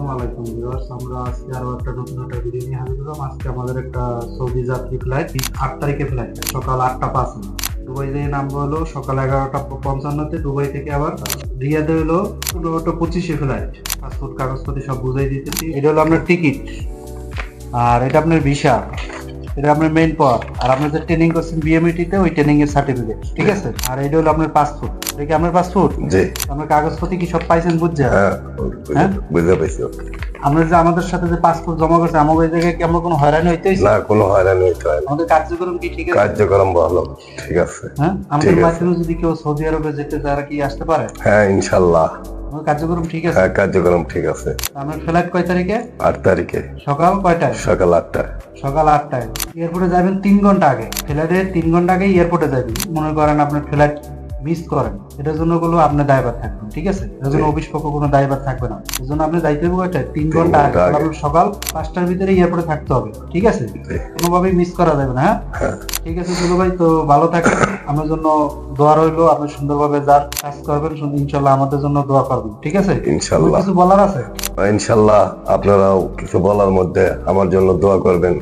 আসসালামু আলাইকুম ভিউয়ার্স, আমরা আজকে আরো একটা নতুন একটা ভিডিও নিয়ে হাজির হলাম। আজকে আমাদের একটা সৌদি যাত্রী ফ্লাইট 8 তারিখে ফ্লাইট, সকাল 8:05 দুবাই থেকে নামবো হলো সকাল 11:55-তে। দুবাই থেকে আবার রিয়াদে হলো 15:25 ফ্লাইট। পাসপোর্ট কাগজপত্র সব বুঝাই দিতেছি। এটা হলো আপনার টিকিট, আর এটা আপনার ভিসা, এটা আপনার মেইন পথ, আর আপনি যে ট্রেনিং করছেন বিএমইটি তে ওই ট্রেনিং এর সার্টিফিকেট, ঠিক আছে। আর এটা হলো আপনার পাসপোর্ট। এটা কি আপনার পাসপোর্ট? জি। আপনার কাগজপত্র কি সব পাইছেন বুঝছেন? হ্যাঁ, বুঝতে পাইছি। আমরা যে আমাদের সাথে যে পাসপোর্ট জমা করছে, আমাদের এই জায়গায় কি আমরা কোনো হয়রানি হইতে হইছে? না, কোনো হয়রানি হইতে হয় না। আমাদের কার্যক্রম কি ঠিক আছে? কার্যক্রম ভালো, ঠিক আছে। হ্যাঁ, আমাদের মাধ্যমে যদি কেউ সৌদি আরবে যেতে চায় কি আসতে পারে? হ্যাঁ, ইনশাল্লাহ। আমাদের কার্যক্রম ঠিক আছে। হ্যাঁ, কার্যক্রম ঠিক আছে। আমার ফ্লাইট কয় তারিখে? 8 তারিখে সকাল কয়টায়? সকাল 8টায়। সকাল 8টায়। এয়ারপোর্টে যাবেন 3 ঘন্টা আগে। ফ্লাইটে 3 ঘন্টা আগে এয়ারপোর্টে যাবেন। মনে করেন আপনার ফ্লাইট মিস করেন, এটার জন্য কোনো আপনার দায়ভার থাকবে না, ঠিক আছে। এর জন্য অফিস পক্ষ কোনো দায়ভার থাকবে না। এর জন্য আপনি যাইতে হবে কয়টায়? 3 ঘন্টা আগে। আপনার সকাল 5টার ভিতরে এয়ারপোর্টে থাকতে হবে, ঠিক আছে। কোনোভাবেই মিস করা যাবে না। হ্যাঁ, ঠিক আছে দুলু ভাই, তো ভালো থাকেন। আমার জন্য দোয়া রইলো, আপনি সুন্দরভাবে যার কাজ করবেন, ইনশাল্লাহ আমাদের জন্য দোয়া করবেন, ঠিক আছে। ইনশাল্লাহ। কিছু বলার আছে? ইনশাল্লাহ আপনারাও কিছু বলার মধ্যে আমার জন্য দোয়া করবেন।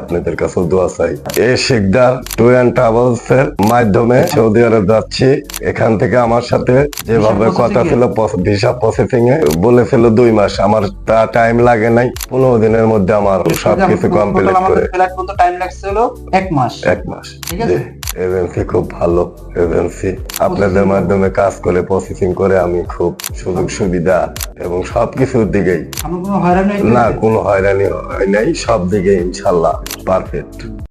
আপনাদের কাছেও দোয়া চাই। এই শিকদার ট্যুর অ্যান্ড ট্রাভেলস এর মাধ্যমে সৌদি আরব যাচ্ছি। এখান থেকে আমার সাথে যেভাবে কথা ছিল ভিসা প্রসেসিং এ বলেছিল 2 মাস, আমার তা টাইম লাগে নাই। 15 দিনের মধ্যে আমার সবকিছু কমপ্লিট করে ফ্লাইট পর্যন্ত টাইম লাগছে হলো 1 মাস। 1 মাস। ঠিক আছে। এজেন্সি খুব ভালো এজেন্সি। আপনাদের মাধ্যমে কাজ করে প্রসেসিং করে আমি খুব সুযোগ সুবিধা এবং সবকিছুর দিকেই আমার কোনো হয়রানি না, কোনো হয়রানি হয় নাই। সব দিকে ইনশাল্লাহ পারফেক্ট।